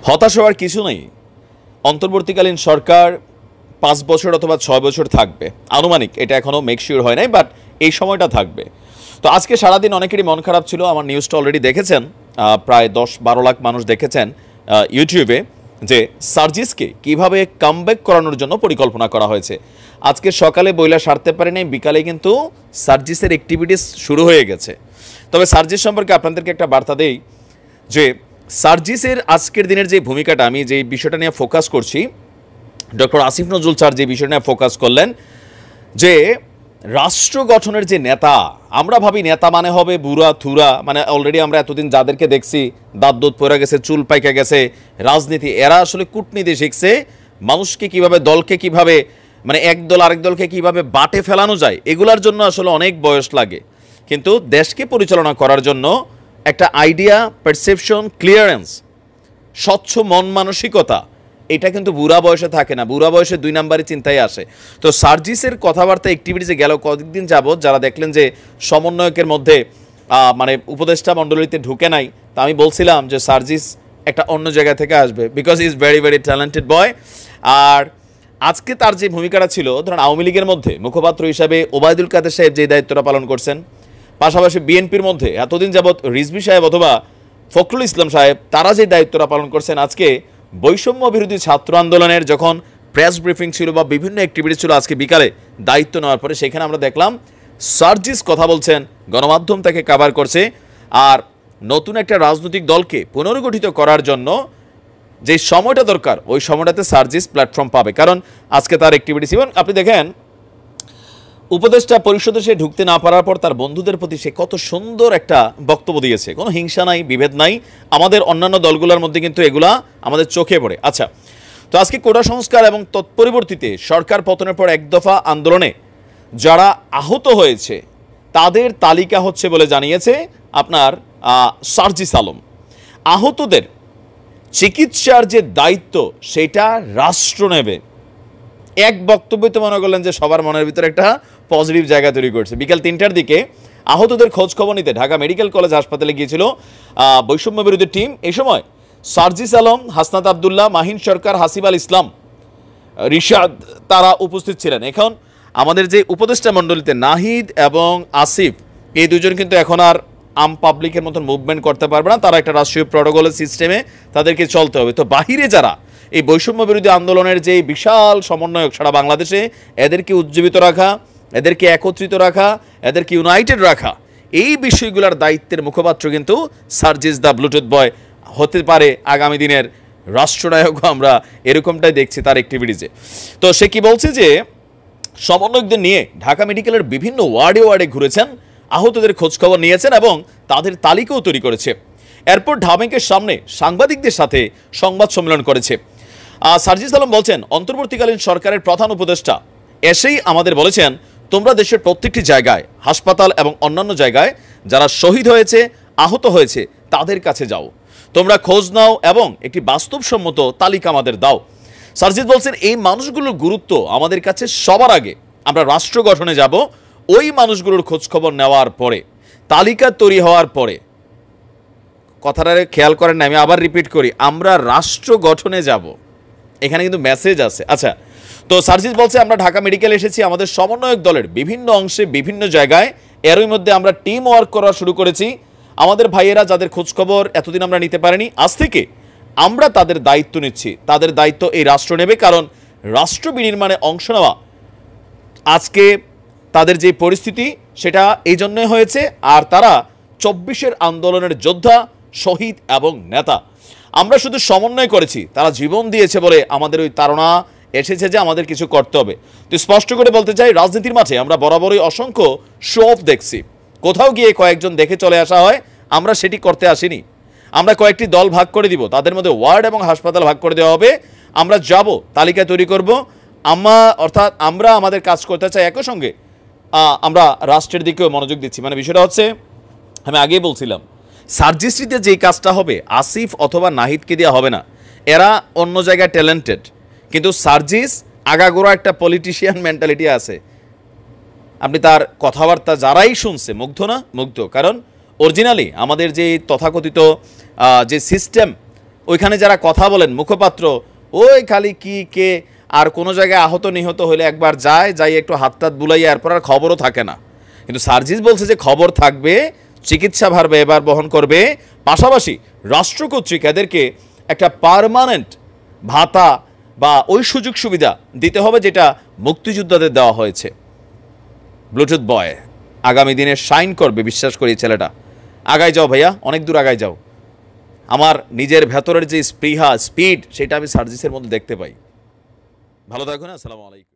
হতাশ হওয়ার কিছু নেই। অন্তর্বর্তীকালীন সরকার ৫ বছর অথবা ৬ বছর থাকবে, আনুমানিক, এটা এখনও মেকশিওর হয় নাই, বাট এই সময়টা থাকবে। তো আজকে সারাদিন অনেকেরই মন খারাপ ছিল। আমার নিউজটা অলরেডি দেখেছেন, প্রায় ১০-১২ লাখ মানুষ দেখেছেন ইউটিউবে, যে সার্জিসকে কিভাবে কামব্যাক করানোর জন্য পরিকল্পনা করা হয়েছে। আজকে সকালে বইলা সারতে পারেনি, বিকালে কিন্তু সার্জিসের অ্যাক্টিভিটিস শুরু হয়ে গেছে। তবে সার্জিস সম্পর্কে আপনাদেরকে একটা বার্তা দেই যে সার্জিসের আজকের দিনের যে ভূমিকাটা, আমি যে বিষয়টা নিয়ে ফোকাস করছি, ডক্টর আসিফ নজরুল স্যার যে বিষয় নিয়ে ফোকাস করলেন, যে রাষ্ট্র গঠনের যে নেতা, আমরা ভাবি নেতা মানে হবে বুড়া থুরা, মানে অলরেডি আমরা এতদিন যাদেরকে দেখছি দাঁত দুধ পড়ে গেছে, চুল পাইকে গেছে, রাজনীতি, এরা আসলে কূটনীতি শিখছে, মানুষকে কিভাবে, দলকে কিভাবে, মানে এক দল আরেক দলকে কিভাবে বাটে ফেলানো যায়, এগুলার জন্য আসলে অনেক বয়স লাগে। কিন্তু দেশকে পরিচালনা করার জন্য একটা আইডিয়া, পারসেপশন, ক্লিয়ারেন্স, স্বচ্ছ মন মানসিকতা, এটা কিন্তু বুড়া বয়সে থাকে না, বুড়া বয়সে ২ নাম্বারই চিন্তায় আসে। তো সার্জিসের কথাবার্তা অ্যাক্টিভিটিসে গেল কয়েকদিন যাবৎ, যারা দেখলেন যে সমন্বয়কের মধ্যে মানে উপদেষ্টা মণ্ডলীতে ঢুকে নাই, তা আমি বলছিলাম যে সার্জিস একটা অন্য জায়গা থেকে আসবে, because he is very very talented boy. আর আজকে তার যে ভূমিকাটা ছিল, ধরেন আওয়ামী লীগের মধ্যে মুখপাত্র হিসাবে ওবায়দুল কাদের সাহেব যে দায়িত্বটা পালন করছেন, পাশাপাশি বিএনপির মধ্যে এতদিন যাবৎ রিজভী সাহেব অথবা ফখরুল ইসলাম সাহেব, তারা যে দায়িত্বটা পালন করছেন, আজকে বৈষম্য বিরোধী ছাত্র আন্দোলনের যখন প্রেস ব্রিফিং ছিল বা বিভিন্ন অ্যাক্টিভিটি ছিল, আজকে বিকালে দায়িত্ব নেওয়ার পরে সেখানে আমরা দেখলাম সার্জিস কথা বলছেন, গণমাধ্যম তাকে কভার করছে। আর নতুন একটা রাজনৈতিক দলকে পুনর্গঠিত করার জন্য যে সময়টা দরকার, ওই সময়টাতে সার্জিস প্ল্যাটফর্ম পাবে, কারণ আজকে তার অ্যাক্টিভিটিস। এবং আপনি দেখেন উপদেষ্টা পরিষদে সে ঢুকতে না পারার পর তার বন্ধুদের প্রতি সে কত সুন্দর একটা বক্তব্য দিয়েছে, কোনো হিংসা নাই, বিভেদ নাই। আমাদের অন্যান্য দলগুলোর মধ্যে কিন্তু এগুলা আমাদের চোখে পড়ে। আচ্ছা, তো আজকে কোটা সংস্কার এবং তৎপরিবর্তিতে সরকার পতনের পর এক দফা আন্দোলনে যারা আহত হয়েছে তাদের তালিকা হচ্ছে বলে জানিয়েছে আপনার সার্জিস আলম। আহতদের চিকিৎসার যে দায়িত্ব সেটা রাষ্ট্র নেবে। এক বক্তব্যে তো মনে করলেন যে সবার মনের ভিতরে একটা পজিটিভ জায়গা তৈরি করছে। বিকাল ৩টার দিকে আহতদের খোঁজ খবর নিতে ঢাকা মেডিকেল কলেজ হাসপাতালে গিয়েছিল বৈষম্য বিরোধী টিম। এই সময় সার্জিস আলম, হাসনাত আবদুল্লাহ, মাহিন সরকার, হাসিব আল ইসলাম, রিশাদ, তারা উপস্থিত ছিলেন। এখন আমাদের যে উপদেষ্টা মণ্ডলীতে নাহিদ এবং আসিফ, এই দুজন কিন্তু এখন আর আম পাবলিকের মতন মুভমেন্ট করতে পারবে না, তারা একটা রাষ্ট্রীয় প্রোটোকলের সিস্টেমে তাদেরকে চলতে হবে। তো বাহিরে যারা এই বৈষম্য বিরোধী আন্দোলনের যে বিশাল সমন্বয়ক সারা বাংলাদেশে, এদেরকে উজ্জীবিত রাখা, এদেরকে একত্রিত রাখা, এদেরকে ইউনাইটেড রাখা, এই বিষয়গুলোর দায়িত্বের মুখপাত্র কিন্তু সার্জিস দ্য ব্লুটুথ বয় হতে পারে আগামী দিনের রাষ্ট্রনায়ক। আমরা এরকমটাই দেখছি তার অ্যাক্টিভিটিসে। তো সে কি বলছে যে সমন্বয়কদের নিয়ে ঢাকা মেডিকেলের বিভিন্ন ওয়ার্ডে ওয়ার্ডে ঘুরেছেন, আহতদের খোঁজখবর নিয়েছেন এবং তাদের তালিকাও তৈরি করেছে। এরপর ঢামেকের সামনে সাংবাদিকদের সাথে সংবাদ সম্মেলন করেছে। সার্জিস আলম বলছেন, অন্তর্বর্তীকালীন সরকারের প্রধান উপদেষ্টা এসেই আমাদের বলেছেন, তোমরা দেশের প্রত্যেকটি জায়গায়, হাসপাতাল এবং অন্যান্য জায়গায় যারা শহীদ হয়েছে, আহত হয়েছে, তাদের কাছে যাও, তোমরা খোঁজ নাও এবং একটি বাস্তবসম্মত তালিকা আমাদের দাও। সার্জিস বলছেন, এই মানুষগুলোর গুরুত্ব আমাদের কাছে সবার আগে। আমরা রাষ্ট্র গঠনে যাব, ওই মানুষগুলোর খোঁজখবর নেওয়ার পরে, তালিকা তৈরি হওয়ার পরে, কথাটা খেয়াল করেন না, আমি আবার রিপিট করি, আমরা রাষ্ট্র গঠনে যাব। এখানে কিন্তু মেসেজ আছে। আচ্ছা, তো সার্জিস বলছে, আমরা ঢাকা মেডিকেল এসেছি, আমাদের সমন্বয়ক দলের বিভিন্ন অংশে বিভিন্ন জায়গায়, এরই মধ্যে আমরা টিম ওয়ার্ক করা শুরু করেছি। আমাদের ভাইয়েরা যাদের খোঁজখবর এতদিন আমরা নিতে পারিনি, আজ থেকে আমরা তাদের দায়িত্ব নিচ্ছি। তাদের দায়িত্ব এই রাষ্ট্র নেবে, কারণ রাষ্ট্র বিনির্মাণে অংশ নেওয়া আজকে তাদের যে পরিস্থিতি সেটা এই জন্যই হয়েছে। আর তারা ২৪-এর আন্দোলনের যোদ্ধা, শহীদ এবং নেতা। আমরা শুধু সমন্বয় করেছি, তারা জীবন দিয়েছে বলে আমাদের ওই তাড়না এসেছে যে আমাদের কিছু করতে হবে। তো স্পষ্ট করে বলতে চাই, রাজনীতির মাঠে আমরা বরাবরই অসংখ্য শো অফ দেখছি। কোথাও গিয়ে কয়েকজন দেখে চলে আসা হয়, আমরা সেটি করতে আসিনি। আমরা কয়েকটি দল ভাগ করে দিব, তাদের মধ্যে ওয়ার্ড এবং হাসপাতাল ভাগ করে দেওয়া হবে। আমরা যাব, তালিকা তৈরি করব, অর্থাৎ আমরা আমাদের কাজ করতে চাই, একই সঙ্গে আমরা রাষ্ট্রের দিকেও মনোযোগ দিচ্ছি। মানে বিষয়টা হচ্ছে, আমি আগেই বলছিলাম, সার্জিস্ট্রিতে যেই কাজটা হবে আসিফ অথবা নাহিদকে দেওয়া হবে না, এরা অন্য জায়গায় ট্যালেন্টেড, কিন্তু সার্জিস আগাগোড়া একটা পলিটিশিয়ান মেন্টালিটি আছে। আপনি তার কথাবার্তা যারাই শুনছে মুগ্ধ না? মুগ্ধ। কারণ অরিজিনালি আমাদের যে তথাকথিত যে সিস্টেম, ওইখানে যারা কথা বলেন মুখপাত্র, ওই খালি কি কে আর কোনো জায়গায় আহত নিহত হলে একবার যাই একটু হাত টাত বুলাইয়া এরপর আর খবরও থাকে না। কিন্তু সার্জিস বলছে যে খবর থাকবে, চিকিৎসা ভার ব্যয়ভার বহন করবে, পাশাপাশি রাষ্ট্র কর্তৃক এদেরকে একটা পার্মানেন্ট ভাতা বা ওই সুযোগ সুবিধা দিতে হবে যেটা মুক্তিযোদ্ধাদের দেওয়া হয়েছে। ব্লুটুথ বয় আগামী দিনে শাইন করবে, বিশ্বাস করি ছেলেটা। আগায় যাও ভাইয়া, অনেক দূর আগায় যাও। আমার নিজের ভেতরের যে স্পৃহা, স্পিড, সেটা আমি সার্জিসের মধ্যে দেখতে পাই। ভালো থাকুন, আসসালামু আলাইকুম।